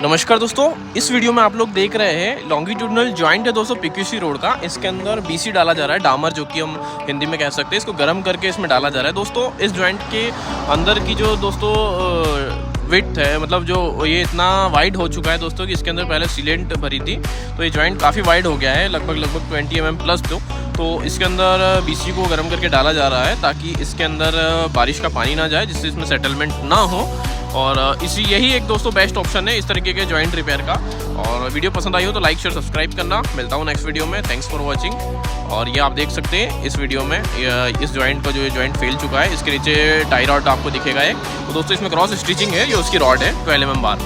नमस्कार दोस्तों, इस वीडियो में आप लोग देख रहे हैं लॉन्गिट्यूडनल जॉइंट है दोस्तों पीक्यूसी रोड का। इसके अंदर बीसी डाला जा रहा है, डामर, जो कि हम हिंदी में कह सकते हैं। इसको गर्म करके इसमें डाला जा रहा है दोस्तों। इस जॉइंट के अंदर की जो दोस्तों विड्थ है, मतलब जो ये इतना वाइड हो चुका है दोस्तों कि इसके अंदर पहले सीलेंट भरी थी, तो ये जॉइंट काफ़ी वाइड हो गया है, लगभग 20 mm प्लस। तो इसके अंदर बीसी को गर्म करके डाला जा रहा है ताकि इसके अंदर बारिश का पानी ना जाए, जिससे इसमें सेटलमेंट ना हो। और यही एक दोस्तों बेस्ट ऑप्शन है इस तरीके के जॉइंट रिपेयर का। और वीडियो पसंद आई हो तो लाइक शेयर सब्सक्राइब करना। मिलता हूँ नेक्स्ट वीडियो में। Thanks for watching. और ये आप देख सकते हैं इस वीडियो में इस जॉइंट का जो जॉइंट फेल चुका है, इसके नीचे टाई रॉड आपको दिखेगा एक। तो दोस्तों इसमें क्रॉस स्टिचिंग है, ये उसकी रॉड है 12 mm बार।